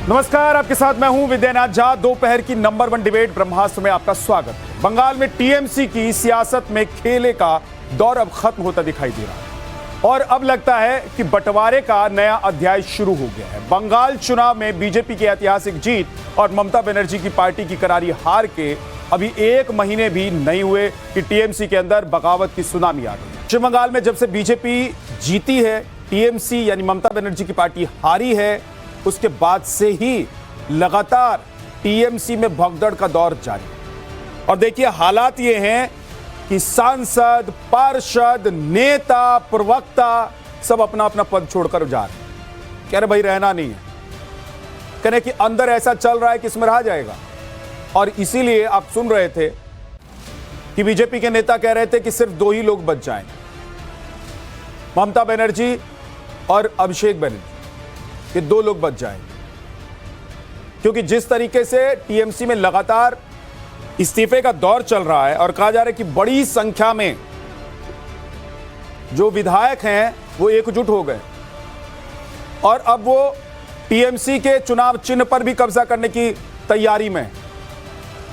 नमस्कार, आपके साथ मैं हूं विद्यानाथ झा। दोपहर की नंबर 1 डिबेट ब्रह्मास्त्र में आपका स्वागत है। बंगाल में टीएमसी की सियासत में खेले का दौर अब खत्म होता दिखाई दे रहा है और अब लगता है कि बंटवारे का नया अध्याय शुरू हो गया है। बंगाल चुनाव में बीजेपी की ऐतिहासिक जीत और ममता बनर्जी की पार्टी की करारी हार के अभी 1 महीने भी नहीं हुए कि टीएमसी के अंदर बगावत की सुनामी आ गई। पश्चिम बंगाल में जब से बीजेपी जीती है, टीएमसी यानी ममता बनर्जी की पार्टी हारी है, उसके बाद से ही लगातार टीएमसी में भगदड़ का दौर जारी है। और देखिए, हालात ये हैं कि सांसद, पार्षद, नेता, प्रवक्ता सब अपना अपना पद छोड़कर जा रहे हैं। कह रहे भाई रहना नहीं है, कह रहे कि अंदर ऐसा चल रहा है कि इसमें रहा जाएगा। और इसीलिए आप सुन रहे थे कि बीजेपी के नेता कह रहे थे कि सिर्फ 2 ही लोग बच जाएं, ममता बनर्जी और अभिषेक बनर्जी, कि 2 लोग बच जाएंगे। क्योंकि जिस तरीके से टीएमसी में लगातार इस्तीफे का दौर चल रहा है और कहा जा रहा है कि बड़ी संख्या में जो विधायक हैं वो एकजुट हो गए और अब वो टीएमसी के चुनाव चिन्ह पर भी कब्जा करने की तैयारी में।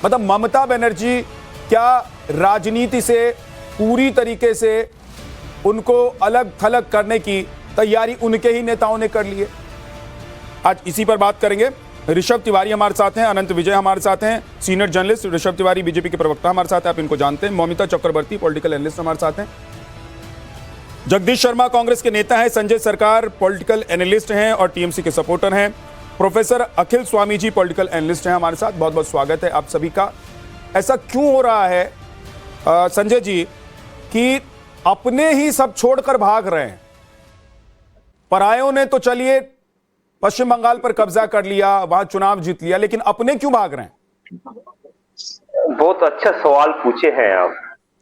मतलब ममता बनर्जी क्या राजनीति से पूरी तरीके से उनको अलग थलग करने की तैयारी उनके ही नेताओं ने कर ली है। आज इसी पर बात करेंगे। ऋषभ तिवारी हमारे साथ हैं, अनंत विजय हमारे साथ हैं, senior journalist Rishabh Tiwari BJP के प्रवक्ता हमारे साथ हैं, आप इनको जानते हैं। मौमिता चक्रवर्ती पॉलिटिकल एनालिस्ट हमारे साथ हैं। जगदीश शर्मा कांग्रेस के नेता हैं। संजय सरकार पॉलिटिकल एनालिस्ट हैं और टीएमसी के सपोर्टर हैं। प्रोफेसर अखिल स्वामी जी पॉलिटिकल एनालिस्ट हैं हमारे साथ। बहुत बहुत स्वागत है आप सभी का। ऐसा क्यों हो रहा है संजय जी कि अपने ही सब छोड़कर भाग रहे हैं? परायों ने तो चलिए पश्चिम बंगाल पर कब्जा कर लिया, वहां चुनाव जीत लिया, लेकिन अपने क्यों भाग रहे हैं? बहुत अच्छा सवाल पूछे हैं आप।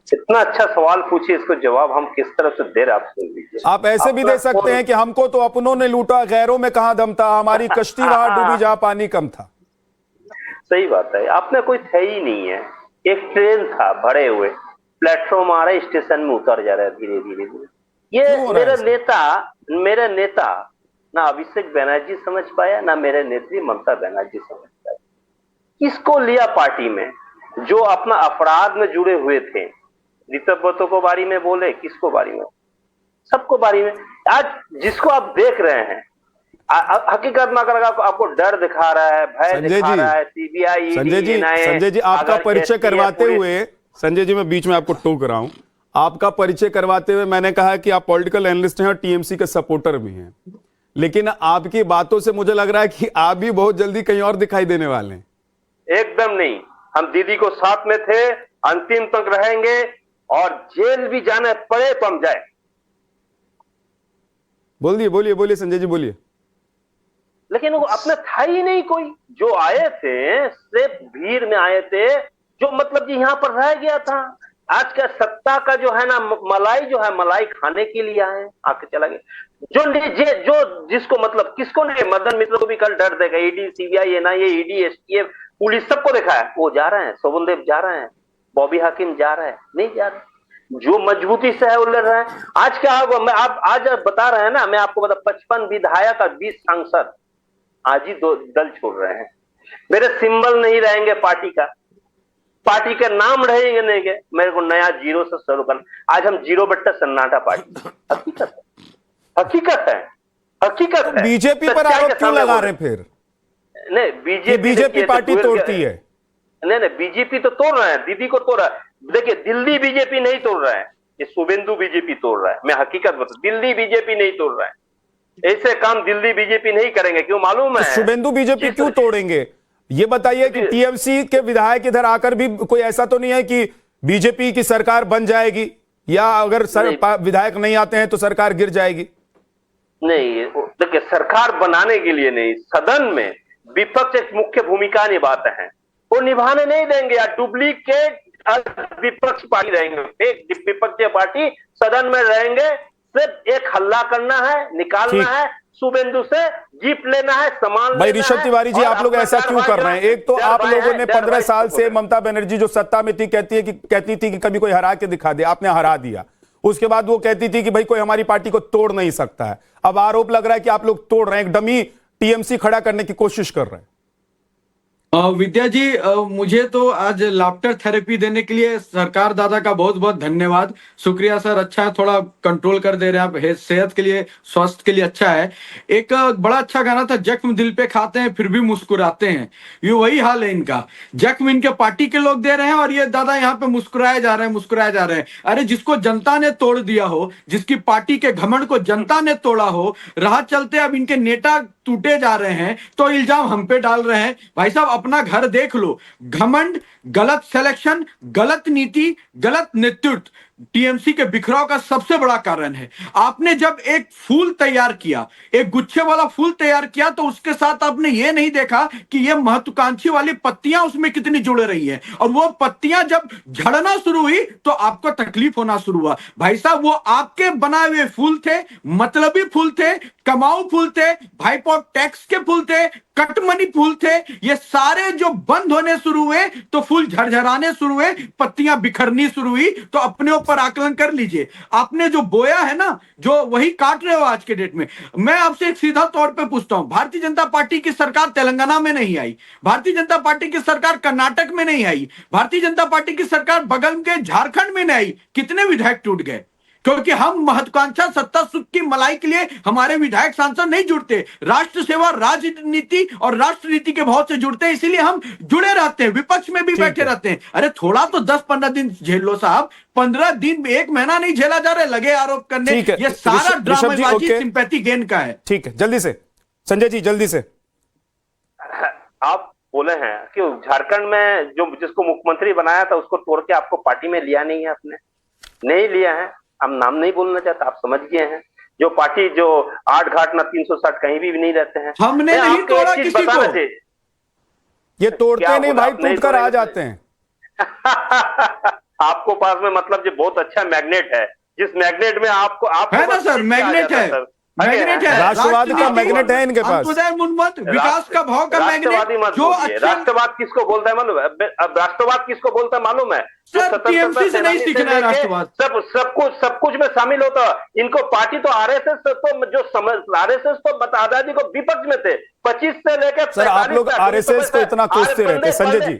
इतना अच्छा सवाल पूछे, इसको जवाब हम किस तरह से दे रहे हैं आप सुन लीजिए। आप ऐसे भी दे सकते हैं कि हमको तो अपनों ने लूटा, गैरों में कहां दम था, हमारी कश्ती वहां डूबी जहां पानी कम था। सही बात है, आपने कोई थे ही नहीं है। एक ट्रेन था भरे हुए, प्लेटफॉर्म आ रहा है, स्टेशन में उतर जा रहा है धीरे धीरे धीरे। ये मेरा नेता ना अभिषेक बनर्जी समझ पाया, ना मेरे नेत्री ममता बनर्जी समझ पाया। किसको लिया पार्टी में? जो अपना अपराध में जुड़े हुए थे। रितव्रतों को बारी में बोले, किसको बारी में? सबको बारी में। आज जिसको आप देख रहे हैं, हकीकत में अगर आपको डर दिखा रहा है, भय दिखा रहा है, सीबीआई, संजय जी आपका परिचय करवाते हुए, संजय जी मैं बीच में आपको टोक रहा हूं, आपका परिचय करवाते हुए मैंने कहा कि आप पॉलिटिकल एनालिस्ट हैं और टीएमसी के सपोर्टर भी हैं, लेकिन आपकी बातों से मुझे लग रहा है कि आप भी बहुत जल्दी कहीं और दिखाई देने वाले हैं। एकदम नहीं, हम दीदी को साथ में थे, अंतिम तक रहेंगे और जेल भी जाने पड़े तो हम जाए। बोलिए संजय जी बोलिए। लेकिन वो अपना था ही नहीं कोई। जो आए थे सिर्फ भीड़ में आए थे, जो मतलब जी यहाँ पर रह गया था। आज का सत्ता का जो है ना मलाई, जो है मलाई खाने के लिए आए, आके चला गया। जो जिसको मतलब किसको नहीं, मदन मित्र को भी कल डर देगा। ED, CBI, NIA, ED, STF, police सबको देखा है, वो जा रहे हैं, शोभन देव जा रहे हैं, बॉबी हाकिम जा रहे हैं, नहीं जा रहे। जो मजबूती से है वो लड़ रहे हैं। आज क्या होगा, मैं आप आज बता रहे हैं ना, मैं आपको बता, 55 विधायक और 20 सांसद आज ही 2 दल छोड़ रहे हैं। मेरे सिंबल नहीं रहेंगे पार्टी का, पार्टी का नाम रहेंगे नहीं के, मेरे को नया जीरो से शुरू करना। आज हम 0 बट्टा सन्नाटा पार्टी। हकीकत है। बीजेपी पर आरोप क्यों लगा रहे फिर? नहीं, बीजेपी पार्टी तोड़ती है। नहीं, बीजेपी तो तोड़ रहा है, दीदी को तोड़ रहा है। देखिए, दिल्ली बीजेपी नहीं तोड़ रहा है, ये शुभेंदु बीजेपी तोड़ रहा है। मैं हकीकत बता, दिल्ली बीजेपी नहीं तोड़ रहा है। ऐसे काम दिल्ली बीजेपी नहीं करेंगे, क्यों मालूम है? शुभेंदु बीजेपी क्यों तोड़ेंगे ये बताइए। कि टीएमसी के विधायक इधर आकर भी कोई ऐसा तो नहीं है कि बीजेपी की सरकार बन जाएगी, या अगर विधायक नहीं आते हैं तो सरकार गिर जाएगी? नहीं, देखिए, सरकार बनाने के लिए नहीं, सदन में विपक्ष एक मुख्य भूमिका निभाते हैं, वो निभाने नहीं देंगे। या डुप्लीकेट विपक्ष पार्टी रहेंगे, एक विपक्षीय पार्टी सदन में रहेंगे। सिर्फ एक हल्ला करना है, निकालना है, शुभेंदु से जीप लेना है, सामान। भाई ऋषभ तिवारी जी, आप लोग ऐसा क्यों कर रहे हैं? एक तो आप लोगों ने 15 साल से ममता बनर्जी जो सत्ता में थी कहती थी कि कभी कोई हरा के दिखा दे, आपने हरा दिया। उसके बाद वो कहती थी कि भाई कोई हमारी पार्टी को तोड़ नहीं सकता है। अब आरोप लग रहा है कि आप लोग तोड़ रहे हैं, एक डमी टीएमसी खड़ा करने की कोशिश कर रहे हैं? विद्या जी, मुझे तो आज लाफ्टर थेरेपी देने के लिए सरकार दादा का बहुत बहुत धन्यवाद, शुक्रिया सर। अच्छा है, थोड़ा कंट्रोल कर दे रहे हैं आप, सेहत के लिए, स्वास्थ्य के लिए अच्छा है। एक बड़ा अच्छा गाना था, जख्म दिल पे खाते हैं फिर भी मुस्कुराते हैं, ये वही हाल है इनका। जख्म इनके पार्टी के लोग दे रहे हैं और ये दादा यहाँ पे मुस्कुराए जा रहे हैं, मुस्कुराए जा रहे हैं। अरे जिसको जनता ने तोड़ दिया हो, जिसकी पार्टी के घमंड को जनता ने तोड़ा हो, राह चलते अब इनके नेता टूटे जा रहे हैं तो इल्जाम हम पे डाल रहे हैं। भाई साहब अपना घर देख लो। घमंड, गलत सिलेक्शन, गलत नीति, गलत नेतृत्व टीएमसी के बिखराव का सबसे बड़ा कारण है। आपने जब एक फूल तैयार किया, एक गुच्छे वाला फूल तैयार किया, तो उसके साथ आपने ये नहीं देखा कि ये महत्वाकांक्षी वाली पत्तियां उसमें कितनी जुड़ रही है, और वो पत्तियां जब झड़ना शुरू हुई तो आपको तकलीफ होना शुरू हुआ। भाई साहब वो आपके बनाए हुए फूल थे, मतलबी फूल थे, कमाऊ फूल थे, भाईपॉट टैक्स के फूल थे, कटमनी फूल थे। ये सारे जो बंद होने शुरू हुए तो फूल झरझराने शुरू हुए, पत्तियां बिखरनी शुरू हुई। तो अपने ऊपर आकलन कर लीजिए, आपने जो बोया है ना, जो वही काट रहे हो आज के डेट में। मैं आपसे एक सीधा तौर पे पूछता हूं, भारतीय जनता पार्टी की सरकार तेलंगाना में नहीं आई, भारतीय जनता पार्टी की सरकार कर्नाटक में नहीं आई, भारतीय जनता पार्टी की सरकार बगल के झारखंड में नहीं आई, कितने विधायक टूट गए? क्योंकि हम महत्वाकांक्षा सत्ता सुख की मलाई के लिए हमारे विधायक सांसद नहीं जुड़ते, राष्ट्र सेवा, राजनीति और राष्ट्र नीति के बहुत से जुड़ते हैं, इसीलिए हम जुड़े रहते हैं, विपक्ष में भी बैठे रहते हैं। अरे थोड़ा तो 10-15 दिन झेल लो साहब, 15 दिन, 1 महीना नहीं झेला जा रहा, लगे आरोप करने। ये सारा ड्रामेबाजी सिंपैथी गेन का है। ठीक है, जल्दी से संजय जी, जल्दी से। आप बोले हैं कि झारखंड में जो जिसको मुख्यमंत्री बनाया था उसको तोड़ के आपको पार्टी में लिया नहीं है, आपने नहीं लिया है। हम नाम नहीं बोलना चाहता, आप समझ गए हैं। जो पार्टी जो 8 घाट ना 360 कहीं भी नहीं रहते हैं, हमने नहीं तोड़ा किसी को। ये तोड़ते नहीं भाई, टूट कर आ जाते हैं। आपको पास में मतलब जो बहुत अच्छा मैग्नेट है, जिस मैग्नेट में आपको है ना सर, मैग्नेट है, मैग्नेट है, राष्ट्रवाद का मैग्नेट है इनके पास, विकास का भाव का मैग्नेट। जो राष्ट्रवाद किसको बोलता है मालूम है? अब राष्ट्रवाद किसको बोलता है मालूम है? टीएमसी से नहीं सीखना है राष्ट्रवाद, सब कुछ में शामिल होता। इनको पार्टी तो आरएसएस तो जो आरएसएस तो आजादी को विपक्ष में थे 25 से लेकर। सर आप लोग आरएसएस को इतना कोसते रहते हैं संजय जी,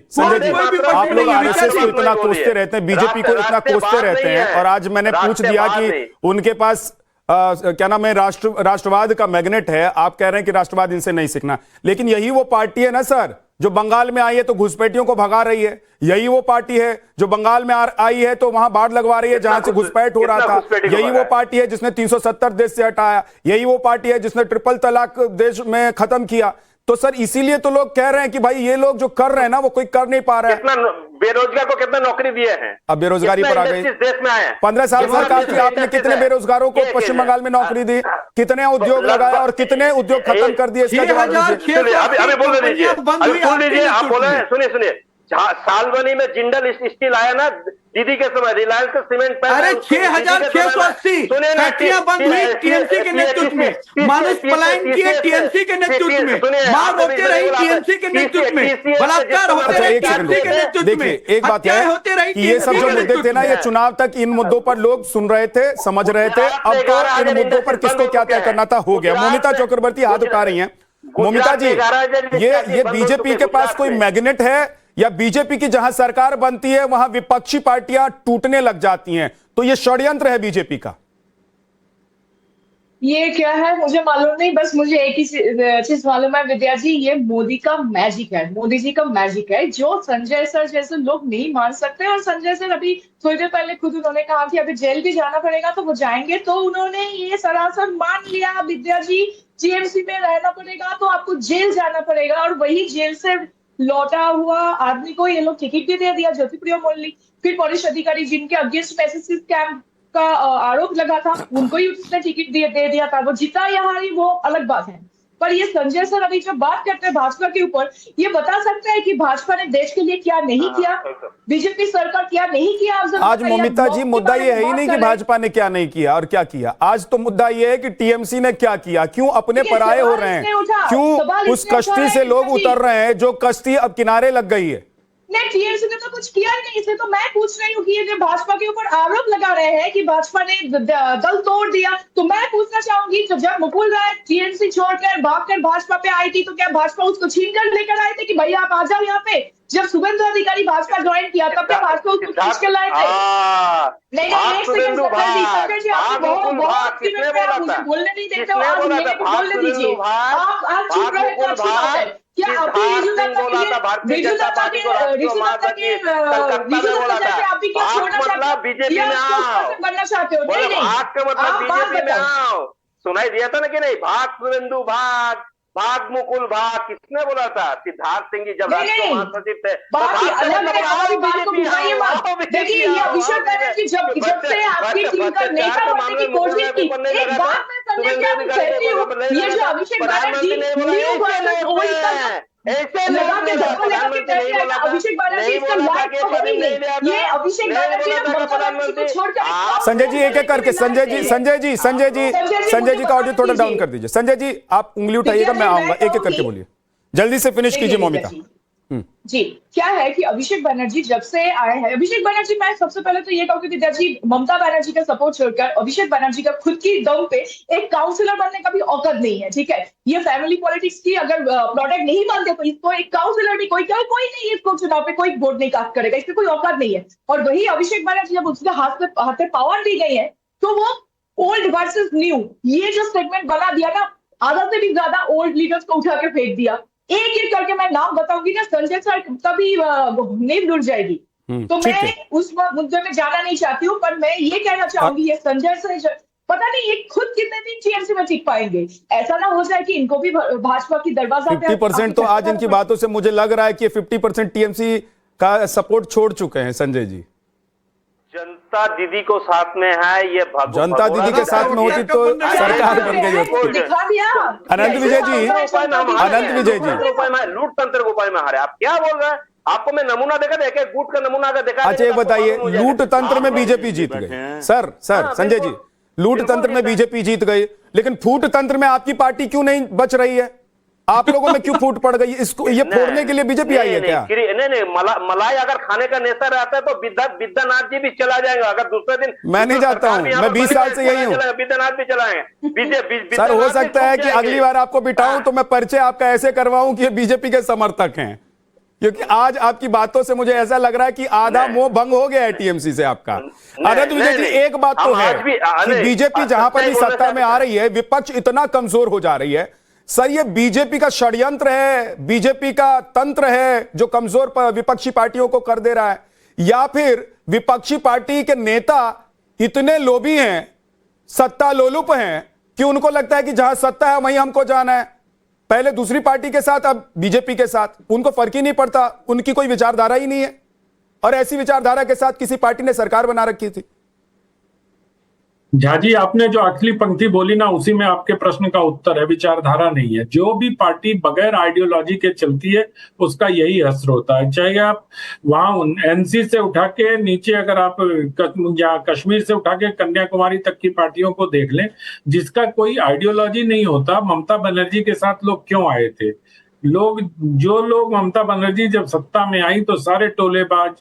आप लोग आरएसएस को इतना कोसते रहते हैं, बीजेपी को इतना कोसते रहते हैं, और आज मैंने पूछ दिया कि उनके पास क्या नाम है, राष्ट्रवाद का मैग्नेट है। आप कह रहे हैं कि राष्ट्रवाद इनसे नहीं सीखना, लेकिन यही वो पार्टी है ना सर जो बंगाल में आई है तो घुसपैठियों को भगा रही है। यही वो पार्टी है जो बंगाल में आई है तो वहां बाढ़ लगवा रही है जहां से घुसपैठ हो रहा था। यही वो पार्टी है जिसने 370 देश से हटाया। यही वो पार्टी है जिसने ट्रिपल तलाक देश में खत्म किया। तो सर इसीलिए तो लोग कह रहे हैं कि भाई ये लोग जो कर रहे हैं ना वो कोई कर नहीं पा रहा है। कितना बेरोजगार को कितना नौकरी दिए हैं? अब बेरोजगारी पर आ गई। देश में आए 15 साल सरकार थी, आपने कितने बेरोजगारों को पश्चिम बंगाल में नौकरी दी, कितने उद्योग लगाया और कितने उद्योग खत्म कर दिए? इसका जवाब दीजिए। अभी बोल लीजिए, सुन लीजिए, आप बोले, सुनिए सालबनी में जिंदल स्टील आया ना दीदी के समय, रिलायंस का सीमेंट। अरे 6,680 फैक्ट्रियां बंद हुई टीएमसी के नेतृत्व में, मानुष पलायन किए टीएमसी के नेतृत्व में, मार होते रही टीएमसी के नेतृत्व में, बलात्कार होते रहे टीएमसी के नेतृत्व में। एक बात है कि ये सब जो मुद्दे थे ना, ये चुनाव तक इन मुद्दों पर लोग सुन रहे थे, समझ रहे थे। अब तो इन मुद्दों पर किसको क्या तय करना था हो गया। मोमिता चक्रवर्ती हाथ उठा रही हैं। मोमिता जी, ये बीजेपी के पास कोई मैग्नेट है या बीजेपी की जहां सरकार बनती है वहां विपक्षी पार्टियां टूटने लग जाती हैं, तो ये षड्यंत्र है बीजेपी का? ये क्या है मुझे मालूम नहीं, बस मुझे एक ही चीज मालूम है विद्या जी, ये मोदी का मैजिक है, मोदी जी का मैजिक है जो संजय सर जैसे लोग नहीं मान सकते। और संजय सर अभी थोड़ी देर पहले खुद उन्होंने कहा कि अभी जेल भी जाना पड़ेगा तो वो जाएंगे, तो उन्होंने ये सरासर मान लिया विद्या जी, टीएमसी में रहना पड़ेगा तो आपको जेल जाना पड़ेगा। और वही जेल से लौटा हुआ आदमी को ये लोग टिकट भी दे दिया, ज्योतिप्रिया मल्लिक। फिर पुलिस अधिकारी जिनके अगेंस्ट पैसे स्कैम का आरोप लगा था उनको ही उसने टिकट दे दिया था। वो जीता या हारी वो अलग बात है, पर ये संजय सर अभी जब बात करते हैं भाजपा के ऊपर, ये बता सकते हैं कि भाजपा ने देश के लिए क्या नहीं किया, बीजेपी सरकार क्या नहीं किया। आज मोमिता जी मुद्दा ये है ही नहीं कि भाजपा ने क्या नहीं किया और क्या किया, आज तो मुद्दा ये है कि टीएमसी ने क्या किया, क्यों अपने पराये हो रहे हैं, क्यों उस कश्ती से लोग उतर रहे हैं जो कश्ती अब किनारे लग गई है। ने टीएमसी ने तो कुछ किया ही नहीं। इसलिए तो मैं पूछ रही हूँ कि ये जो भाजपा के ऊपर आरोप लगा रहे हैं कि भाजपा ने दल तोड़ दिया, तो मैं पूछना चाहूंगी तो जब मुकुल राय टीएमसी छोड़कर भागकर भाजपा पे आई थी तो क्या भाजपा उसको छीन कर लेकर आए थे कि भैया आप आ जाओ यहाँ पे? जब शुभेंदु अधिकारी भाजपा ज्वाइन किया तब क्या भाजपा उसको खींच कर लाए थे? नहीं नहीं, एक सेकंड शंकर जी, आपको बहुत मुझे बोलने नहीं देते हो, आप मेरे को बोलने दीजिए। आप चुप रहे तो अच्छी बात है। क्या आपकी रिजू दत्ता जैसे आप भी क्या छोड़ना चाहते हो, बनना चाहते हो? नहीं नहीं, मतलब बीजेपी में आओ, सुनाई दिया था ना कि नहीं? भाग शुभेंदु भाग, भाग मुकुल भाग, किसने बोला था? सिद्धार्थ सिंह जी जब राष्ट्रीय महासचिव थे। देखिए ये अभिषेक बनर्जी जब से आपकी टीम का नेता बनने की कोशिश की, एक बात मैं संजय जी आपको कहती हूँ, ये जो अभिषेक बनर्जी न्यू गवर्नमेंट ऐसे लगा के धक्का लगा के कहते हैं अभिषेक बनर्जी इसका लाइफ तो नहीं है। ये अभिषेक बनर्जी ने ममता बनर्जी को छोड़कर संजय जी एक एक करके, संजय जी का ऑडियो थोड़ा डाउन कर दीजिए। संजय जी आप उंगली उठाइएगा, मैं आऊंगा, एक एक करके बोलिए, जल्दी से फिनिश कीजिए मौमिता जी। क्या है कि अभिषेक बनर्जी जब से आए हैं, अभिषेक बनर्जी, मैं सबसे पहले तो ये कहूंगी विद्याजी, ममता बनर्जी का सपोर्ट छोड़कर अभिषेक बनर्जी का खुद की दम पे एक काउंसिलर बनने का भी औकात नहीं है, ठीक है? ये फैमिली पॉलिटिक्स की अगर प्रोडक्ट नहीं मानते तो इसको एक काउंसिलर भी कोई नहीं, इसको चुनाव पे कोई वोट नहीं कास्ट करेगा, इसमें कोई औकात नहीं है। और वही अभिषेक बनर्जी जब उसके हाथ पे पावर दी गई है तो वो ओल्ड वर्सेस न्यू ये जो सेगमेंट बना दिया ना, आधा से भी ज्यादा ओल्ड लीडर्स को उठा के फेंक दिया। एक एक करके मैं नाम बताऊंगी ना, संजय सर तभी नींद उड़ जाएगी। तो मैं उस मुद्दे में जाना नहीं चाहती हूँ, पर मैं ये कहना चाहूंगी ये संजय सर पता नहीं ये खुद कितने दिन टीएमसी में टिक पाएंगे। ऐसा ना हो जाए कि इनको भी भाजपा की दरवाजा 50% तो आज इनकी बातों से मुझे लग रहा है कि 50% टीएमसी का सपोर्ट छोड़ चुके हैं संजय जी। जनता दीदी को साथ में है, ये जनता दीदी के साथ में होती तो सरकार बन गई होती। अनंत विजय जी लूट तंत्र के उपाय में हारे। आप क्या बोल रहे हैं? आपको मैं नमूना देखा, देखे गुट का नमूना अगर देखा। अच्छा एक बताइए, लूट तंत्र में बीजेपी जीत गई सर संजय जी, लूट तंत्र में बीजेपी जीत गई, लेकिन फूट तंत्र में आपकी पार्टी क्यों नहीं बच रही है? आप लोगों में क्यों फूट पड़ गई? इसको ये फोड़ने के लिए बीजेपी आई है क्या? नहीं, मलाई अगर खाने का नेशा रहता है तो विद्यानाथ जी भी चला जाएगा। अगर दूसरे दिन मैं नहीं जाता हूं, मैं 20 साल से यही हूं। विद्यानाथ भी चलाएंगे। सर हो सकता है कि अगली बार आपको बिठाऊं तो मैं परिचय आपका ऐसे करवाऊं कि ये बीजेपी के समर्थक हैं, क्योंकि आज आपकी बातों से मुझे ऐसा लग रहा है कि आधा मोह भंग हो गया है टीएमसी से आपका। आनंद विजय जी एक बात तो है कि बीजेपी जहां पर भी सत्ता में आ रही है, विपक्ष इतना कमजोर हो जा रही है। सर ये बीजेपी का षड्यंत्र है, बीजेपी का तंत्र है जो कमजोर विपक्षी पार्टियों को कर दे रहा है, या फिर विपक्षी पार्टी के नेता इतने लोभी हैं, सत्ता लोलुप हैं कि उनको लगता है कि जहां सत्ता है वहीं हमको जाना है, पहले दूसरी पार्टी के साथ अब बीजेपी के साथ, उनको फर्क ही नहीं पड़ता, उनकी कोई विचारधारा ही नहीं है। और ऐसी विचारधारा के साथ किसी पार्टी ने सरकार बना रखी थी। झा जी आपने जो आखिरी पंक्ति बोली ना, उसी में आपके प्रश्न का उत्तर है, विचारधारा नहीं है। जो भी पार्टी बगैर आइडियोलॉजी के चलती है उसका यही असर होता है। चाहे आप वहां एनसी से उठा के नीचे, अगर आप या कश्मीर से उठा के कन्याकुमारी तक की पार्टियों को देख लें, जिसका कोई आइडियोलॉजी नहीं होता। ममता बनर्जी के साथ लोग क्यों आए थे? जो लोग ममता बनर्जी जब सत्ता में आई तो सारे टोलेबाज,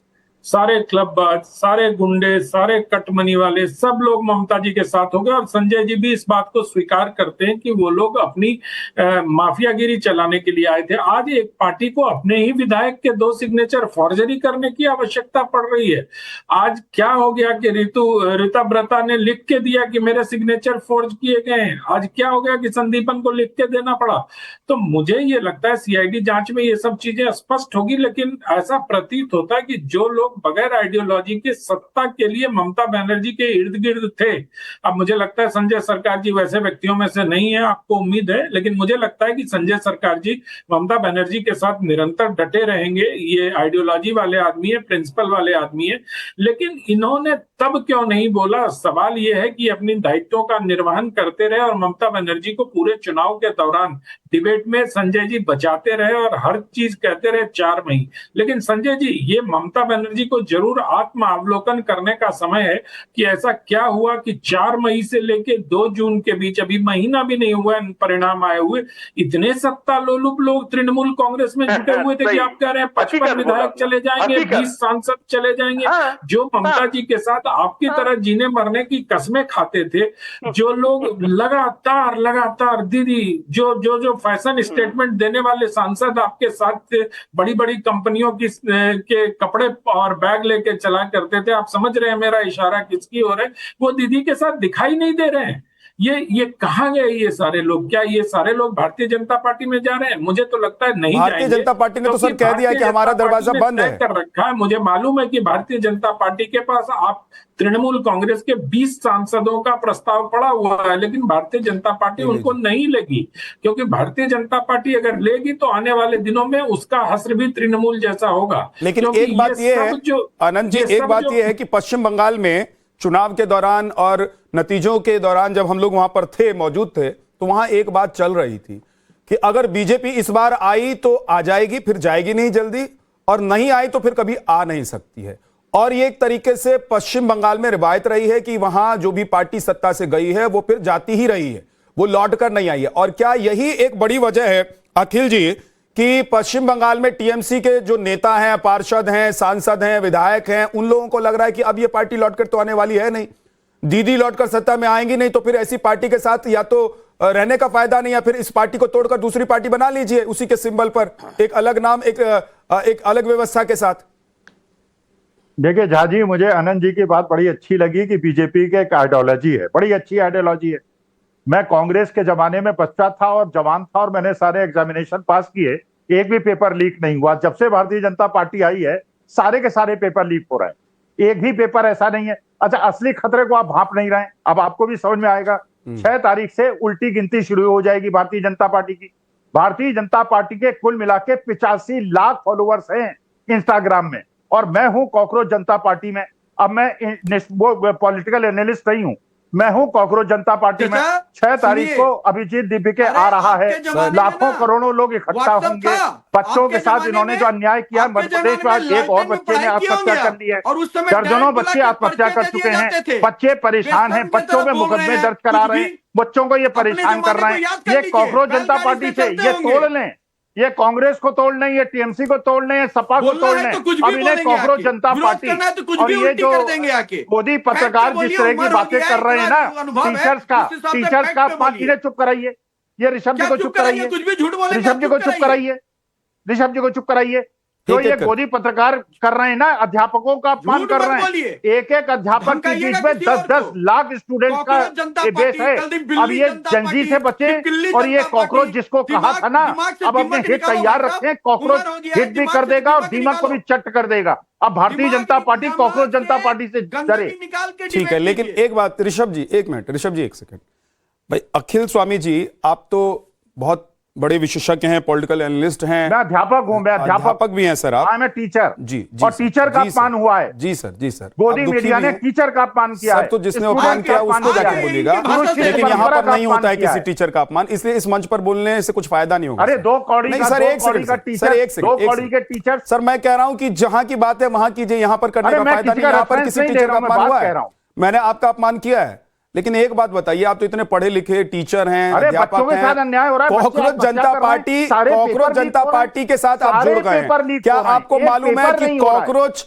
सारे क्लबबाज, सारे गुंडे, सारे कटमनी वाले सब लोग ममता जी के साथ हो गए। और संजय जी भी इस बात को स्वीकार करते हैं कि वो लोग अपनी माफियागिरी चलाने के लिए आए थे। आज एक पार्टी को अपने ही विधायक के 2 सिग्नेचर फॉर्जरी करने की आवश्यकता पड़ रही है। आज क्या हो गया कि ऋता ब्रता ने लिख के दिया कि मेरे सिग्नेचर फॉर्ज किए गए हैं। आज क्या हो गया कि संदीपन को लिख के देना पड़ा। तो मुझे ये लगता है सीआईडी जांच में ये सब चीजें स्पष्ट होगी, लेकिन ऐसा प्रतीत होता है कि जो लोग बगैर आइडियोलॉजी के सत्ता के लिए ममता बनर्जी के इर्द गिर्द थे, अब मुझे लगता है संजय सरकार जी वैसे व्यक्तियों में से नहीं है, आपको उम्मीद है, लेकिन मुझे लगता है कि संजय सरकार जी ममता बनर्जी के साथ निरंतर डटे रहेंगे। ये आइडियोलॉजी वाले आदमी है, प्रिंसिपल वाले आदमी है, लेकिन इन्होंने तब क्यों नहीं बोला? सवाल यह है कि अपनी दायित्वों का निर्वहन करते रहे और ममता बनर्जी को पूरे चुनाव के दौरान डिबेट में संजय जी बचाते रहे और हर चीज कहते रहे 4 मई। लेकिन संजय जी, ये ममता बनर्जी जी को जरूर आत्मावलोकन करने का समय है कि ऐसा क्या हुआ कि 4 मई से लेके 2 जून के बीच, अभी महीना भी नहीं हुआ परिणाम आए हुए, इतने सत्ता लोलुप लोग तृणमूल कांग्रेस में जुटे हुए थे कि आप कह रहे हैं 55 विधायक चले जाएंगे, 20 सांसद चले जाएंगे। जो ममता जी के साथ आपकी तरह जीने मरने की कस्में खाते थे, जो लोग लगातार दीदी जो फैशन स्टेटमेंट देने वाले सांसद आपके साथ थे, बड़ी बड़ी कंपनियों के कपड़े और बैग लेके चला करते थे, आप समझ रहे हैं मेरा इशारा किसकी हो रहा है, वो दीदी के साथ दिखाई नहीं दे रहे हैं। ये कहाँ गए ये सारे लोग? क्या ये सारे लोग भारतीय जनता पार्टी में जा रहे हैं? मुझे तो लगता है नहीं भारतीय जनता पार्टी ने तो सर कह दिया कि हमारा दरवाजा बंद है कर रखा है। मुझे मालूम है कि भारतीय जनता पार्टी के पास आप तृणमूल कांग्रेस के 20 सांसदों का प्रस्ताव पड़ा हुआ है, लेकिन भारतीय जनता पार्टी उनको नहीं लेगी, क्योंकि भारतीय जनता पार्टी अगर लेगी तो आने वाले दिनों में उसका हश्र भी तृणमूल जैसा होगा। लेकिन एक बात ये है आनंद जी, एक बात ये है कि पश्चिम बंगाल में चुनाव के दौरान और नतीजों के दौरान जब हम लोग वहां पर मौजूद थे, तो वहां एक बात चल रही थी कि अगर बीजेपी इस बार आई तो आ जाएगी, फिर जाएगी नहीं जल्दी, और नहीं आई तो फिर कभी आ नहीं सकती है। और ये एक तरीके से पश्चिम बंगाल में रिवायत रही है कि वहां जो भी पार्टी सत्ता से गई है वो फिर जाती ही रही है, वो लौट कर नहीं आई है। और क्या यही एक बड़ी वजह है अखिल जी कि पश्चिम बंगाल में टीएमसी के जो नेता हैं, पार्षद हैं, सांसद हैं, विधायक हैं, उन लोगों को लग रहा है कि अब ये पार्टी लौटकर तो आने वाली है नहीं, दीदी लौटकर सत्ता में आएंगी नहीं, तो फिर ऐसी पार्टी के साथ या तो रहने का फायदा नहीं, या फिर इस पार्टी को तोड़कर दूसरी पार्टी बना लीजिए उसी के सिंबल पर, एक अलग नाम, एक अलग व्यवस्था के साथ। देखिए झा जी, मुझे आनंद जी की बात बड़ी अच्छी लगी कि बीजेपी के एक आइडियोलॉजी है, बड़ी अच्छी आइडियोलॉजी है। मैं कांग्रेस के जमाने में बच्चा था और जवान था और मैंने सारे एग्जामिनेशन पास किए, एक भी पेपर लीक नहीं हुआ। जब से भारतीय जनता पार्टी आई है सारे के सारे पेपर लीक हो रहे हैं, एक भी पेपर ऐसा नहीं है। अच्छा, असली खतरे को आप भांप नहीं रहे हैं, अब आपको भी समझ में आएगा। 6 तारीख से उल्टी गिनती शुरू हो जाएगी भारतीय जनता पार्टी की। भारतीय जनता पार्टी के कुल मिला के 85 लाख फॉलोअर्स हैं इंस्टाग्राम में, और मैं हूं कॉकरोच जनता पार्टी में। अब मैं पॉलिटिकल एनालिस्ट नहीं हूं, मैं हूं कॉकरोच जनता पार्टी में। 6 तारीख को अभिजीत दीपिके आ रहा है, लाखों करोड़ों लोग इकट्ठा होंगे। बच्चों के साथ इन्होंने जो अन्याय किया, मध्य प्रदेश में आज एक और बच्चे ने आत्महत्या कर ली है, दर्जनों बच्चे आत्महत्या कर चुके हैं। बच्चे परेशान हैं, बच्चों पे मुकदमे दर्ज करा रहे हैं, बच्चों को ये परेशान कर रहे हैं। ये कॉकरोच जनता पार्टी से ये तोड़ लें, ये कांग्रेस को तोड़ना है, ये टीएमसी को तोड़ना है, सपा को तोड़ना है, अब इन्हें कॉकरोच जनता पार्टी और ये जो मोदी पत्रकार जिस तरह की बातें कर रहे हैं ना, टीचर्स का अपमान, इन्हें चुप कराइए। ये ऋषभ जी को चुप कराइए, ऋषभ जी को चुप कराइए, ऋषभ जी को चुप कराइए। जो ये गोदी पत्रकार कर रहे हैं ना, अध्यापकों का अपमान कर रहे हैं। एक एक अध्यापक के बीच में 10-10 लाख स्टूडेंट्स का ये बेस है। अब ये जंजी से बचे, और ये कॉकरोच जिसको कहा था ना, अब अपने हिट तैयार रखें, कॉकरोच हिट भी कर देगा और दीमक को भी चट कर देगा। अब भारतीय जनता पार्टी कॉकरोच जनता पार्टी से डरे। ठीक है, लेकिन एक बात ऋषभ जी, एक मिनट ऋषभ जी, एक सेकंड भाई। अखिल स्वामी जी, आप तो बहुत बड़े विशेषज्ञ हैं, पॉलिटिकल एनालिस्ट हैं। मैं अध्यापक हूं, मैं अध्यापक भी हैं सर आप। मैं टीचर जी, और टीचर का अपमान हुआ है। जी सर, जी सर। गोदी मीडिया ने टीचर का अपमान किया है। तो जिसने अपमान किया उसको जाके बोलिएगा, लेकिन यहाँ पर नहीं होता है किसी टीचर का अपमान, इसलिए इस मंच पर बोलने से कुछ फायदा नहीं होगा। अरे 2 कौड़ी का सर, एक सेकंड के टीचर। सर मैं कह रहा हूं कि जहां की बात है वहां कीजिए, यहाँ पर करने का फायदा नहीं। यहाँ पर किसी टीचर का अपमान हुआ है? मैंने आपका अपमान किया है, लेकिन एक बात बताइए, आप तो इतने पढ़े लिखे टीचर हैं, अध्यापक हैं, कॉकरोच जनता पार्टी के साथ आप जुड़ गए हैं। क्या आपको मालूम है कि कॉकरोच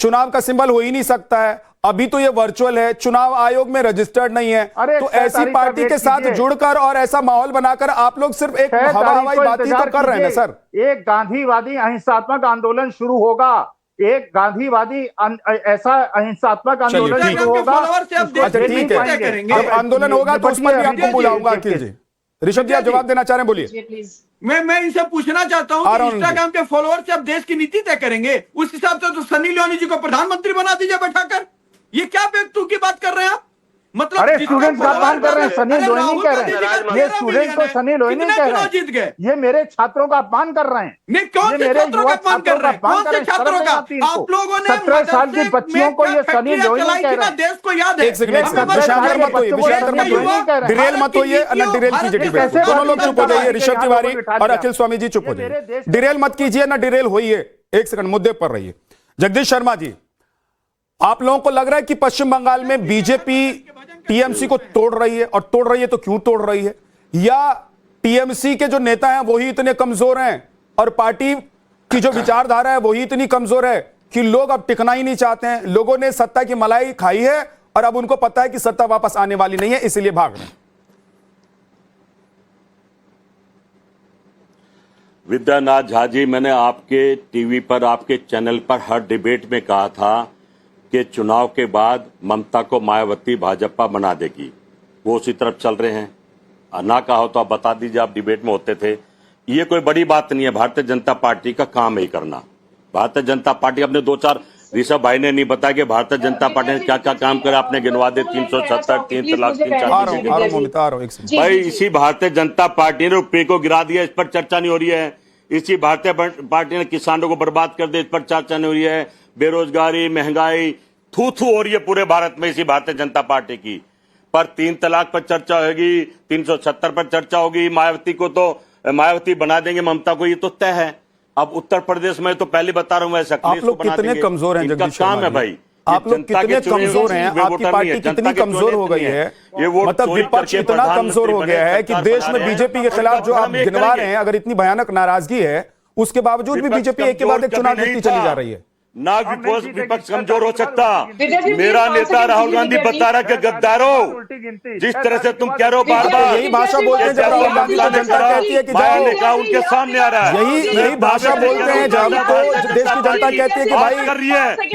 चुनाव का सिंबल हो ही नहीं सकता है? अभी तो ये वर्चुअल है, चुनाव आयोग में रजिस्टर्ड नहीं है, तो ऐसी पार्टी के साथ जुड़कर और ऐसा माहौल बनाकर आप लोग सिर्फ एक हवाई बातें तो कर रहे हैं सर। एक गांधीवादी अहिंसात्मक आंदोलन शुरू होगा, एक गांधीवादी ऐसा अहिंसात्मक आंदोलन शुरू होगा। अच्छा ठीक है, जब आंदोलन होगा तो उस पर भी आपको बुलाऊंगा। अखिल जी, ऋषभ जी आप जवाब देना चाह रहे हैं, बोलिए। मैं इनसे पूछना चाहता हूं कि इंस्टाग्राम के फॉलोअर से आप देश की नीति तय करेंगे, उस हिसाब से तो सनी लियोनी जी को प्रधानमंत्री बना दीजिए बैठाकर। ये क्या बेवकूफ की बात कर रहे हैं आप? मतलब अरे स्टूडेंट्स का अपमान कर रहे हैं, सनी लोहिनी कह रहे हैं, ये स्टूडेंट्स को सनी लोहिनी कह रहे हैं, जीत गए। ये मेरे छात्रों का अपमान कर रहे हैं। नहीं, कौन से छात्रों का अपमान कर रहे हैं? कौन से छात्रों का? आप लोगों ने 17 साल की बच्चियों को ये सनी लोहिनी कह रहे हैं। देश को याद है। एक सेकंड, डिरेल मत होइए, न डिरेल कीजिए डिबेट, दोनों लोग चुप हो जाइए। ऋषभ तिवारी और अखिल स्वामी जी चुप हो जाइए, डिरेल मत कीजिए, ना डिरेल होइए। एक सेकंड, मुद्दे पर रहिए। जगदीश शर्मा जी, आप लोगों को लग रहा है कि पश्चिम बंगाल में बीजेपी टीएमसी को तोड़ रही है, और तोड़ रही है तो क्यों तोड़ रही है? या टीएमसी के जो नेता हैं वही इतने कमजोर हैं और पार्टी की जो विचारधारा है वही इतनी कमजोर है कि लोग अब टिकना ही नहीं चाहते हैं? लोगों ने सत्ता की मलाई खाई है और अब उनको पता है कि सत्ता वापस आने वाली नहीं है, इसलिए भाग रहे हैं। विद्यानाथ झा जी, मैंने आपके टीवी पर, आपके चैनल पर हर डिबेट में कहा था कि चुनाव के बाद ममता को मायावती भाजपा बना देगी। वो उसी तरफ चल रहे हैं। ना कहा हो तो आप बता दीजिए, आप डिबेट में होते थे। ये कोई बड़ी बात नहीं है, भारतीय जनता पार्टी का काम ही करना। भारतीय जनता पार्टी अपने 2-4 ऋषभ भाई ने नहीं बताया कि भारतीय जनता पार्टी ने क्या क्या काम करा, आपने गिनवा दे 370, 3 तलाक, 3 भाई। इसी भारतीय जनता पार्टी ने रुपये को गिरा दिया, इस पर चर्चा नहीं हो रही है। इसी भारतीय पार्टी ने किसानों को बर्बाद कर दिया, इस पर चर्चा नहीं हो रही है। बेरोजगारी, महंगाई थू थू हो रही है पूरे भारत में इसी भारतीय जनता पार्टी की। पर 3 तलाक पर चर्चा होगी, 370 पर चर्चा होगी। मायावती को तो मायावती बना देंगे, ममता को, ये तो तय है। अब उत्तर प्रदेश में तो पहले बता रहा हूं, वैसे आप लोग कितने कमजोर हैं जगदीश शर्मा जी? काम है भाई, आप लोग कितने कमजोर हैं? आपकी पार्टी कितनी कमजोर हो गई है? मतलब विपक्ष इतना कमजोर हो गया है कि देश में बीजेपी के खिलाफ जो आप गिनवा रहे हैं, अगर इतनी भयानक नाराजगी है उसके बावजूद भी बीजेपी एक के बाद एक चुनाव जीतती चली जा रही है। ना विपक्ष कमजोर हो सकता। मेरा नेता राहुल गांधी बता रहा कि गद्दारों, जिस तरह से तुम कह रहे हो बार बार, यही भाषा बोलते हैं जब राहुल गांधी को जनता कहती है कि जाओ, उनके सामने आ रहा है। यही भाषा बोलते हैं जब तो देश की जनता कहती है कि भाई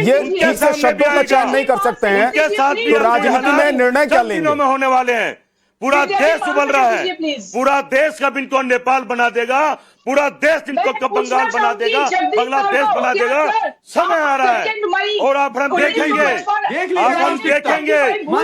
ये ठीक से शब्दों का चयन नहीं कर सकते हैं, तो राजनीति में निर्णय क्या लेंगे? में होने वाले हैं। पूरा देश उबल रहा है, पूरा देश कब इनको नेपाल बना देगा, पूरा देश इनको कब बंगाल बना देगा, बांग्लादेश बना देगा, समय आ रहा है। और आप हम देखेंगे, आप हम देखेंगे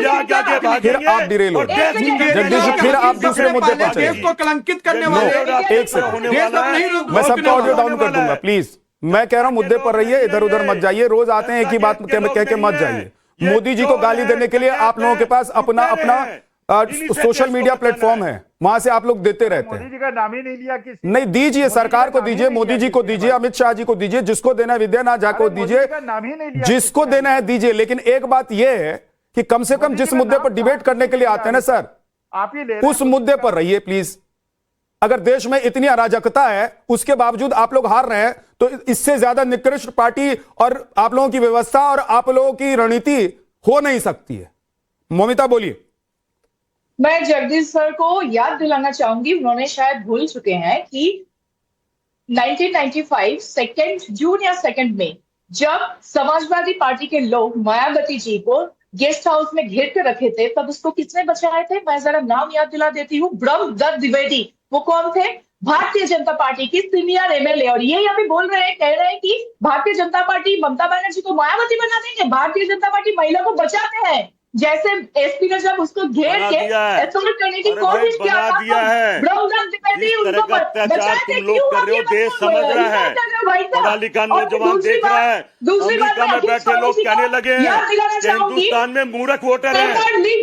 आगे फिर आप डिरेल हो जगदीश, फिर आप दूसरे मुद्दे पर चलेंगे। देश को कलंकित करने वाले एक सेकंड, मैं सबका ऑडियो डाउन कर दूंगा प्लीज। मैं कह रहा हूं मुद्दे पर रहिए, इधर उधर मत जाइए। रोज आते हैं एक ही बात कह के मत जाइए। मोदी जी को गाली देने के लिए आप लोगों के पास अपना सोशल मीडिया प्लेटफॉर्म है, वहां से आप लोग देते रहते हैं। मोदी जी का नाम ही नहीं लिया किसी। नहीं, दीजिए, सरकार को दीजिए, मोदी जी को दीजिए, अमित शाह जी को दीजिए, जिसको देना है विद्यानाथ झा को दीजिए, नाम ही नहीं लिया, जिसको देना है दीजिए। लेकिन एक बात यह है कि कम से कम जिस मुद्दे पर डिबेट करने के लिए आते हैं ना सर, आप ही ले उस मुद्दे पर रहिए प्लीज। अगर देश में इतनी अराजकता है उसके बावजूद आप लोग हार रहे हैं, तो इससे ज्यादा निकृष्ट पार्टी और आप लोगों की व्यवस्था और आप लोगों की रणनीति हो नहीं सकती है। ममिता बोलिए। मैं जगदीश सर को याद दिलाना चाहूंगी, उन्होंने शायद भूल चुके हैं कि 1995 2 जून या 2 मई जब समाजवादी पार्टी के लोग मायावती जी को गेस्ट हाउस में घेर कर रखे थे, तब उसको किसने बचाए थे? मैं जरा नाम याद दिला देती हूँ। ब्रह्मदत्त द्विवेदी, वो कौन थे? भारतीय जनता पार्टी की सीनियर एमएलए। और ये अभी बोल रहे हैं, कह रहे हैं कि भारतीय जनता पार्टी ममता बनर्जी को मायावती बना देंगे, भारतीय जनता पार्टी महिला को बचाते हैं। जैसे एसपी ने जब उसको घेर के एसोल्ट करने की कोशिश किया था, ब्रह्मदत्त द्विवेदी उनको बचाते क्यों? कर रहे हो, देश समझ रहा है, पढ़ा लिखा नौजवान देख रहा है। अमेरिका में बैठे लोग कहने लगे हिंदुस्तान में मूर्ख वोटर हैं,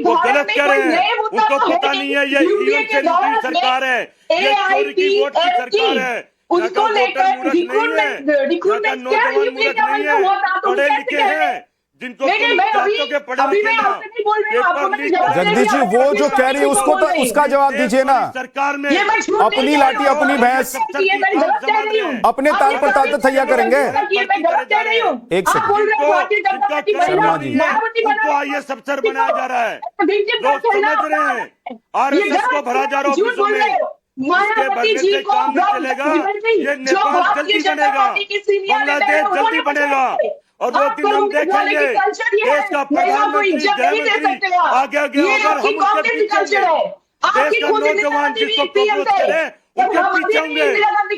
वो गलत कह रहे हैं, उनको पता नहीं है ये ईवीएम से निकली सरकार है, ये चोरी की वोट की सरकार है। उसको लेकर रिक्रूटमेंट नौजवान मूर्ख नहीं है, पढ़े लिखे हैं, जिनको जगदीश जी वो जो कह रही है उसको तो उसका जवाब दीजिए ना। सरकार में अपनी लाठी अपनी भैंस अपने ताल पर ताकत तैयार करेंगे। एक सेकंड शर्मा जी, उनको आईएएस अफसर बनाया जा रहा है, लोग समझ रहे हैं। आरएसएस को भरा जा रहा है ऑफिसों में, मायावती जी को काम नहीं चलेगा। ये नेपाल जल्दी बनेगा, बांग्लादेश जल्दी बनेगा, और वो दिन हम देखेंगे देश का प्रधानमंत्री, गृहमंत्री आगे आगे होकर हम उसके पीछे होंगे। देश का नौजवान जिसको प्रोपोज करे उनके पीछे होंगे।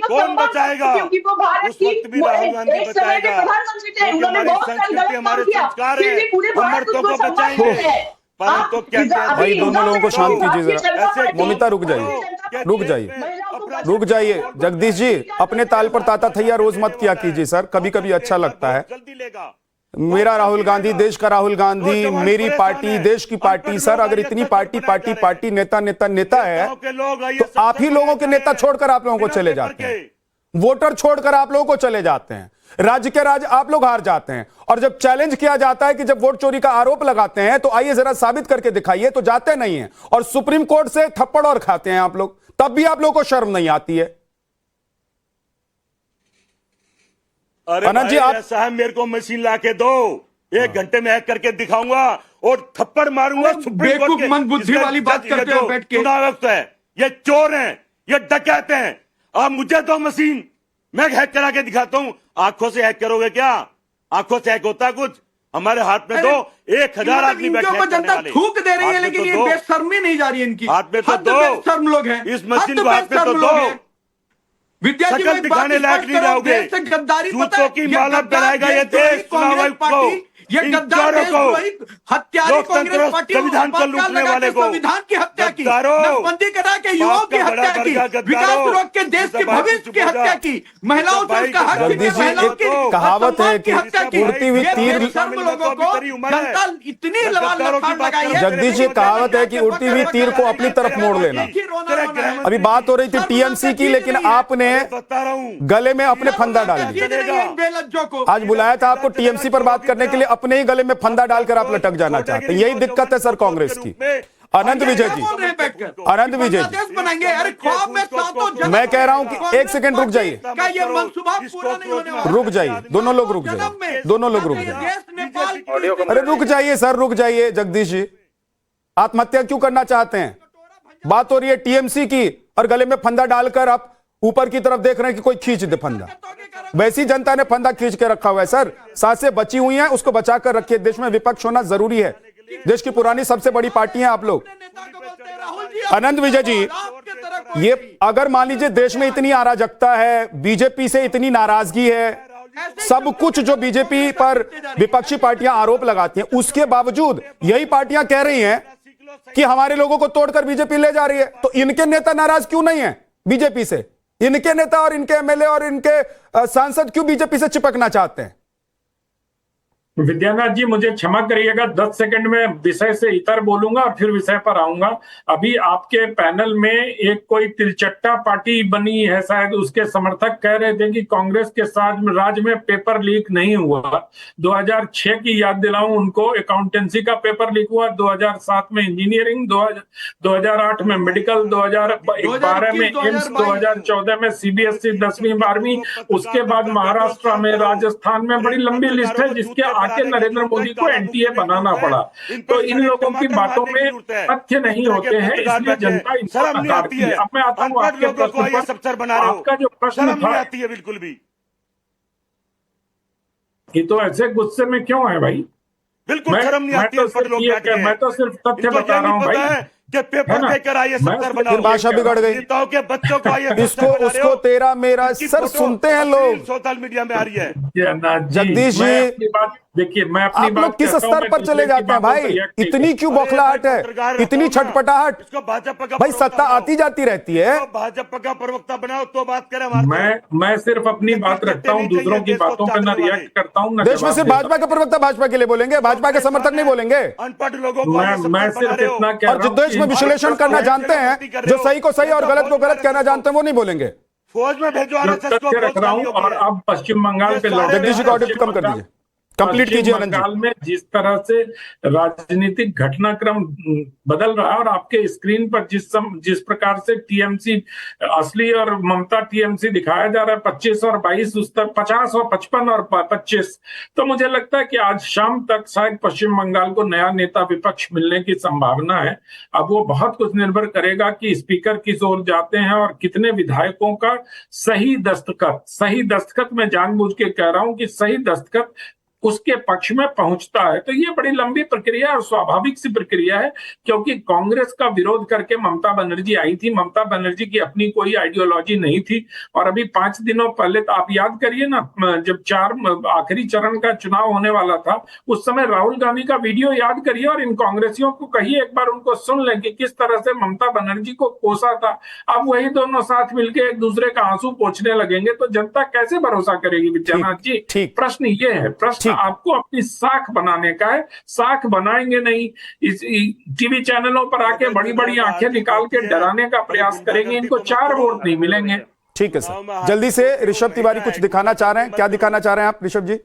कौन बचाएगा? उस वक्त भी राहुल गांधी बचाएगा, क्योंकि हमारी संस्कृति, हमारे संस्कार है, हम मर्दों को बचाएंगे। परंतु क्या भाई, दोनों लोगों को शांत कीजिए जरा। ममिता रुक जाइए। जगदीश जी, अपने ताल पर ताता थैया रोज मत किया कीजिए सर, कभी कभी अच्छा लगता है। मेरा राहुल गांधी, देश का राहुल गांधी, मेरी पार्टी, देश की पार्टी। सर अगर इतनी पार्टी नेता है तो आप ही लोगों के नेता छोड़कर आप लोगों को चले जाते हैं, वोटर छोड़कर आप लोगों को चले जाते हैं। राज्य के राज्य आप लोग हार जाते हैं, और जब चैलेंज किया जाता है कि जब वोट चोरी का आरोप लगाते हैं तो आइए जरा साबित करके दिखाइए, तो जाते नहीं हैं और सुप्रीम कोर्ट से थप्पड़ और खाते हैं आप लोग, तब भी आप लोगों को शर्म नहीं आती है। अरे अनंत जी, आप साहब मेरे को मशीन ला के दो, 1 घंटे में हैक करके दिखाऊंगा और थप्पड़ मारूंगा सुप्रीम कोर्ट बेवकूफ के। मंदबुद्धि वाली बात करते हो बैठ के। चुनाव वक्त है, ये चोर हैं, ये डकैत हैं, आप मुझे दो मशीन, मैं हैक करा के दिखाता हूं। आंखों से हैक करोगे क्या? आंखों से हैक होता है कुछ? हमारे हाथ में दो, 1000 आदमी बैठे हैं, जनता थूक दे रही है, लेकिन ये बेशर्मी नहीं जा रही है इनकी। हाथ में तो दो, बेशर्म लोग हैं, इस मशीन को हाथ में तो दो। विद्या जी, शकल दिखाने लायक नहीं रहोगे, गद्दारी जूतों की माला पहनाएगा ये देश चुनाव आयोग को, ये इन गद्दार चोरों को, हत्यारी कांग्रेस पार्टी, संविधान को लूटने वाले को, संविधान की हत्या की, गद्दारों, नसबंदी करा के युवाओं की हत्या की, विकास रोक के देश के भविष्य की हत्या की, महिलाओं से उसका हक छीने, जगदीश जी, महिलाओं की एक कहावत है कि हत्या की। उड़ती हुई ये तीर, बेशर्म लोगों को जनता इतनी लबान लगाई है। जगदीश जी, कहावत है कि उड़ती हुई तीर को अपनी तरफ मोड़ लेना। अभी बात हो रही थी टीएमसी की, लेकिन आपने बता रहा हूं, गले में अपने फंदा डाल दिया। आज बुलाया था आपको टीएमसी पर बात करने के लिए, अपने ही गले में फंदा डालकर आप लटक जाना चाहते हैं। यही दिक्कत है सर कांग्रेस की। अनंत विजय जी, अनंत विजय जी, बनाएंगे। अरे ख्वाब में सातों मैं कह रहा हूं कि 1 सेकंड रुक जाइए, का ये मंसूबा पूरा नहीं होने वाला। रुक जाइए, दोनों लोग रुक जाइए, दोनों लोग रुक जाइए। देश नेपाल अरे रुक जाइए सर, रुक जाइए। जगदीश जी, आत्महत्या क्यों करना चाहते हैं? बात हो रही है टीएमसी की और गले में फंदा डालकर आप ऊपर की तरफ देख रहे हैं कि कोई खींच दे फंदा। वैसी जनता ने फंदा खींच के रखा हुआ है सर, सांसें बची हुई हैं, उसको बचा कर रखिए। देश में विपक्ष होना जरूरी है, देश की पुरानी सबसे बड़ी पार्टी है आप लोग। अनंत विजय जी, ये अगर मान लीजिए देश में इतनी अराजकता है, बीजेपी से इतनी नाराजगी है, सब कुछ जो बीजेपी पर विपक्षी पार्टियां आरोप लगाती हैं, उसके बावजूद यही पार्टियां कह रही हैं कि हमारे लोगों को तोड़कर बीजेपी ले जा रही है, तो इनके नेता नाराज क्यों नहीं है बीजेपी से? इनके नेता और इनके एमएलए और इनके सांसद क्यों बीजेपी से चिपकना चाहते हैं? विद्यानाथ जी, मुझे क्षमा करिएगा, 10 सेकंड में विषय से इतर बोलूंगा और फिर विषय पर आऊंगा। अभी आपके पैनल में एक कोई तिलचट्टा पार्टी बनी है, शायद उसके समर्थक कह रहे थे कि कांग्रेस के साथ राज्य में पेपर लीक नहीं हुआ। 2006 की याद दिलाऊं उनको, अकाउंटेंसी का पेपर लीक हुआ, 2007 में इंजीनियरिंग, 2008 में मेडिकल, 2012 में एम्स, 2014 में सीबीएसई 10वीं 12वीं, उसके बाद महाराष्ट्र में, राजस्थान में, बड़ी लंबी लिस्ट है जिसके आके नरेंद्र मोदी को एनटीए बनाना पड़ा। तो इन लोगों की बातों में तथ्य नहीं होते हैं, इसलिए जनता इनको नकारती है। अब मैं आता हूँ आपके प्रश्न पर। आपका जो प्रश्न था, बिल्कुल भी ये तो ऐसे गुस्से में क्यों है भाई? बिल्कुल शर्म नहीं आती है। मैं तो सिर्फ तथ्य बता रहा हूँ भाई कि पेपर देकर आइए 70 बनाओ, फिर भाषा बिगड़ गई। नेताओं के बच्चों को आइए इसको उसको तेरा मेरा सर सुनते हैं लोग, सोशल मीडिया में आ रही है। जगदीश जी, देखिए, मैं अपनी आप लोग किस स्तर पर चले जाते हैं भाई? इतनी क्यों बौखलाहट है, इतनी छटपटाहट? भाई सत्ता आती जाती रहती है। भाजपा का प्रवक्ता बनाओ तो बात करें। मैं सिर्फ अपनी बात रखता हूँ, दूसरों की बातों पर न रिएक्ट करता हूँ। देश में सिर्फ भाजपा के प्रवक्ता भाजपा के लिए बोलेंगे, भाजपा के समर्थक नहीं बोलेंगे। अनपढ़ लोगों को मैं सिर्फ इतना कह रहा और जो देश में विश्लेषण करना जानते हैं, जो सही को सही और गलत को गलत कहना जानते हैं, वो नहीं बोलेंगे। फौज में भेजो आरएसएस को, रख रहा हूँ। और अब पश्चिम बंगाल पे जगदीश जी को ऑडियो कम कर दीजिए, कंप्लीट कीजिए। बंगाल में जिस तरह से राजनीतिक घटनाक्रम बदल रहा है और आपके स्क्रीन पर जिस प्रकार से टीएमसी असली और ममता टीएमसी दिखाया जा रहा है, 25 और 22, उस तक 50 और 55 और 25, तो मुझे लगता है कि आज शाम तक शायद पश्चिम बंगाल को नया नेता विपक्ष मिलने की संभावना है। अब वो बहुत कुछ निर्भर करेगा कि स्पीकर किस ओर जाते हैं और कितने विधायकों का सही दस्तखत मैं जानबूझ के कह रहा हूं कि सही दस्तखत उसके पक्ष में पहुंचता है। तो ये बड़ी लंबी प्रक्रिया और स्वाभाविक सी प्रक्रिया है, क्योंकि कांग्रेस का विरोध करके ममता बनर्जी आई थी। ममता बनर्जी की अपनी कोई आइडियोलॉजी नहीं थी। और अभी 5 दिनों पहले तो आप याद करिए ना, जब आखिरी चरण का चुनाव होने वाला था, उस समय राहुल गांधी का वीडियो याद करिए और इन कांग्रेसियों को कहिए, एक बार उनको सुन लें कि किस तरह से ममता बनर्जी को कोसा था। अब वही दोनों साथ मिलकर एक दूसरे का आंसू पोंछने लगेंगे तो जनता कैसे भरोसा करेगी? विद्यानाथ जी, प्रश्न ये है, प्रश्न आपको अपनी साख बनाने का है। साख बनाएंगे नहीं, इस टीवी चैनलों पर आके बड़ी बड़ी आंखें निकाल के डराने का प्रयास करेंगे, इनको 4 वोट नहीं मिलेंगे। ठीक है सर, जल्दी से ऋषभ तिवारी कुछ दिखाना चाह रहे हैं, क्या दिखाना चाह रहे हैं आप ऋषभ जी?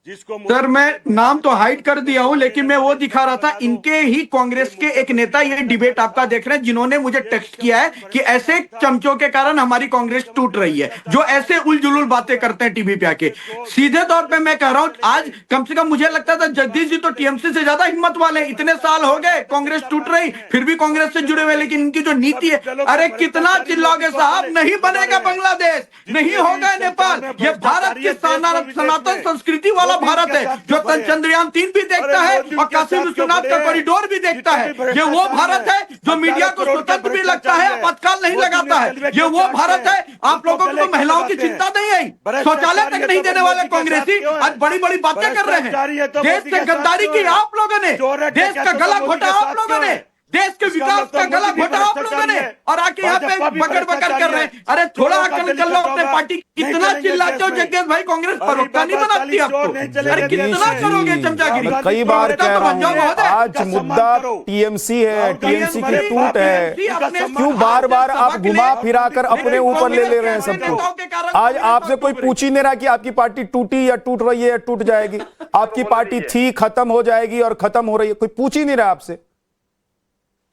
जिसको सर मैं नाम तो हाइड कर दिया हूं, लेकिन मैं वो दिखा रहा था, इनके ही कांग्रेस के एक नेता ये डिबेट आपका देख रहे हैं, जिन्होंने मुझे टेक्स्ट किया है कि ऐसे चमचों के कारण हमारी कांग्रेस टूट रही है, जो ऐसे उलझुल बातें करते हैं टीवी पे आके। सीधे तौर पे मैं कह रहा हूं, आज कम से कम मुझे लगता था जगदीश जी तो टीएमसी से ज्यादा हिम्मत वाले, इतने साल हो गए कांग्रेस टूट रही, फिर भी कांग्रेस से जुड़े हुए, लेकिन इनकी जो नीति है, अरे कितना चिल्लाओगे साहब, नहीं बनेगा बांग्लादेश, नहीं होगा नेपाल, ये भारत की सनातन संस्कृति वाला भारत है, जो चंद्रयान 3 भी देखता है और काशी विश्वनाथ का कॉरिडोर भी देखता है। ये वो भारत है जो मीडिया को स्वतंत्र भी लगता है, आपातकाल नहीं लगाता है। ये वो भारत है, आप लोगों को तो महिलाओं की चिंता नहीं आई, शौचालय तक नहीं देने वाले कांग्रेसी आज बड़ी बड़ी बातें कर रहे हैं। देश से गद्दारी की आप लोगों ने, देश का गला घोटा आप लोगों ने, देश के विकास का गला घोटा आप लोगों ने, और आके यहाँ पे बकर बकर कर रहे हैं। अरे थोड़ा अकल कर लो अपने पार्टी, कितना चिल्लाते हो जगदीश भाई, कांग्रेस प्रवक्ता नहीं बनाती आपको, अरे कितना करोगे चमचागिरी? कई बार कह रहा बन जाओ हूं, महोदय। आज मुद्दा टीएमसी है, टीएमसी की टूट है, क्यों बार बार आप घुमा फिरा कर अपने ऊपर ले रहे हैं सब कुछ? आज आपसे कोई पूछ ही नहीं रहा कि आपकी पार्टी टूटी या टूट रही है या टूट जाएगी, आपकी पार्टी थी, खत्म हो जाएगी और खत्म हो रही है, कोई पूछ ही नहीं रहा आपसे,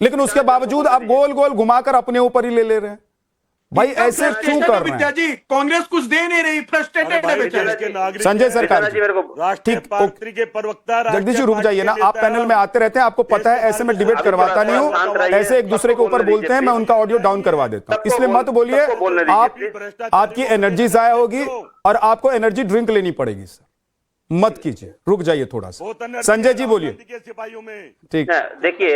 लेकिन उसके बावजूद आप गोल गोल घुमाकर अपने ऊपर ही ले रहे हैं। भाई ऐसे क्यों कर रहे हैं? जी कांग्रेस कुछ दे नहीं रही, फ्रस्ट्रेटेड है बेचारे। संजय सरकार राष्ट्रीय पार्टी के प्रवक्ता जगदीश जी रुक जाइए ना, आप पैनल में आते रहते हैं, आपको पता है ऐसे में डिबेट करवाता नहीं हूं, ऐसे एक दूसरे के ऊपर बोलते हैं, मैं उनका ऑडियो डाउन करवा देता हूं, इसलिए मत बोलिए, आपकी एनर्जी जाया होगी और आपको एनर्जी ड्रिंक लेनी पड़ेगी। सर मत कीजिए, रुक जाइए थोड़ा सा। संजय जी बोलिए। ठीक, देखिए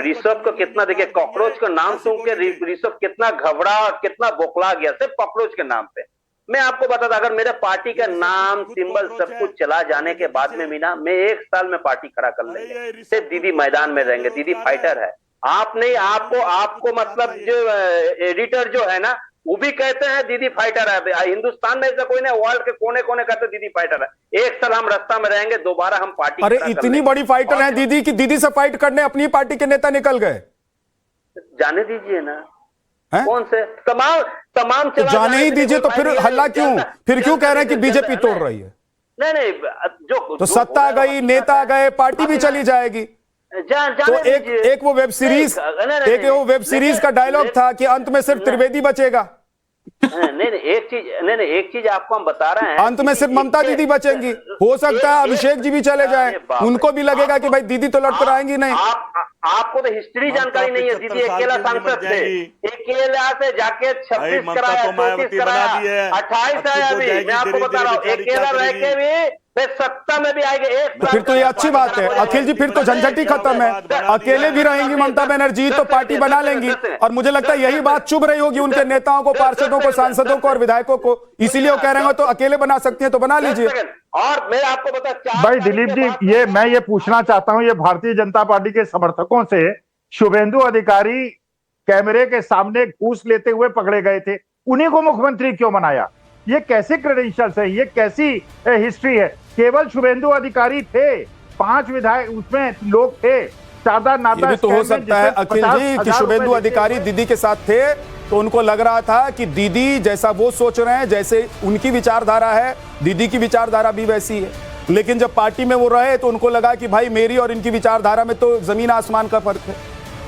ऋषभ को कितना, देखिए कॉकरोच का नाम सुन के ऋषभ कितना घबरा और कितना बौखला गया सिर्फ कॉकरोच के नाम पे। मैं आपको बताता, अगर मेरे पार्टी का नाम सिंबल सब कुछ चला जाने के बाद में मीना, मैं 1 साल में पार्टी खड़ा कर लेंगे, सिर्फ दीदी मैदान में रहेंगे, दीदी फाइटर है। आप नहीं, आपको मतलब जो एडिटर जो है ना, वो भी कहते हैं दीदी फाइटर है। हिंदुस्तान में ऐसा कोई नहीं, वर्ल्ड के कोने कोने कहते दीदी फाइटर है। 1 साल हम रास्ता में रहेंगे, दोबारा हम पार्टी। अरे इतनी बड़ी फाइटर है दीदी की, दीदी से फाइट करने अपनी पार्टी के नेता निकल गए, जाने दीजिए ना। है? कौन से तमाम तो जाने ही दीजिए, तो फिर हल्ला क्यों, फिर क्यों कह रहे हैं कि बीजेपी तोड़ रही है? नहीं तो सत्ता गई, नेता गए, पार्टी भी चली जाएगी। तो एक वो वेब सीरीज, एक वो वेब सीरीज का डायलॉग था कि अंत में सिर्फ त्रिवेदी बचेगा। नहीं, एक चीज आपको हम बता रहे हैं, अंत में सिर्फ ममता दीदी बचेंगी। हो सकता है अभिषेक जी भी चले जाएं, उनको भी लगेगा कि भाई दीदी तो लड़कर आएंगी नहीं। आपको तो हिस्ट्री जानकारी नहीं है। दीदी अकेला सांसद थे, अकेला से जाके 26 कराया, 34 कराया, 28 आया। अभी मैं आपको बता रहा हूँ, अकेला रह के भी सत्ता में भी आएंगे। फिर तो ये अच्छी बात है अखिल जी, फिर तो झंझट ही खत्म है। अकेले भी रहेंगी ममता बनर्जी तो पार्टी बना लेंगी, और मुझे लगता है यही बात चुभ रही होगी उनके नेताओं को, पार्षदों को, सांसदों को और विधायकों को, इसीलिए वो कह रहे हैं तो अकेले बना सकती हैं तो बना लीजिए। और मैं आपको बता, भाई दिलीप जी, मैं ये पूछना चाहता हूं, ये भारतीय जनता पार्टी के समर्थकों से शुभेंदु अधिकारी कैमरे के सामने घूस लेते हुए पकड़े गए थे, उन्हीं को मुख्यमंत्री क्यों बनाया? ये कैसे क्रेडेंशियल्स है, ये कैसी हिस्ट्री है? केवल शुभेंदु अधिकारी थे, 5 विधायक उसमें लोग थे, शारदा नाता। ये भी तो हो सकता है अखिल जी कि शुभेंदु अधिकारी दीदी के साथ थे, तो उनको लग रहा था कि दीदी जैसा वो सोच रहे हैं, जैसे उनकी विचारधारा है, दीदी की विचारधारा भी वैसी है। लेकिन जब पार्टी में वो रहे तो उनको लगा कि भाई मेरी और इनकी विचारधारा में तो जमीन आसमान का फर्क है,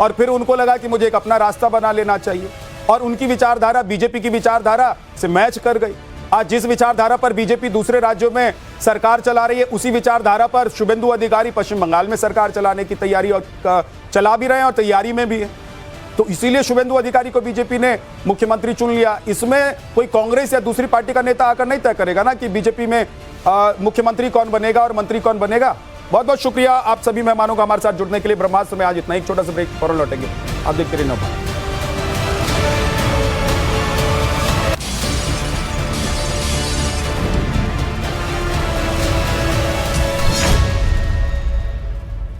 और फिर उनको लगा कि मुझे एक अपना रास्ता बना लेना चाहिए, और उनकी विचारधारा बीजेपी की विचारधारा से मैच कर गई। आज जिस विचारधारा पर बीजेपी दूसरे राज्यों में सरकार चला रही है, उसी विचारधारा पर शुभेंदु अधिकारी पश्चिम बंगाल में सरकार चलाने की तैयारी और चला भी रहे हैं और तैयारी में भी है। तो इसीलिए शुभेंदु अधिकारी को बीजेपी ने मुख्यमंत्री चुन लिया। इसमें कोई कांग्रेस या दूसरी पार्टी का नेता आकर नहीं तय करेगा ना कि बीजेपी में मुख्यमंत्री कौन बनेगा और मंत्री कौन बनेगा। बहुत बहुत शुक्रिया आप सभी मेहमानों का हमारे साथ जुड़ने के लिए। ब्रह्मास्त्र में आज इतना ही, छोटा सा ब्रेक, फौरन लौटेंगे। आप देखते रहिए नव भारत।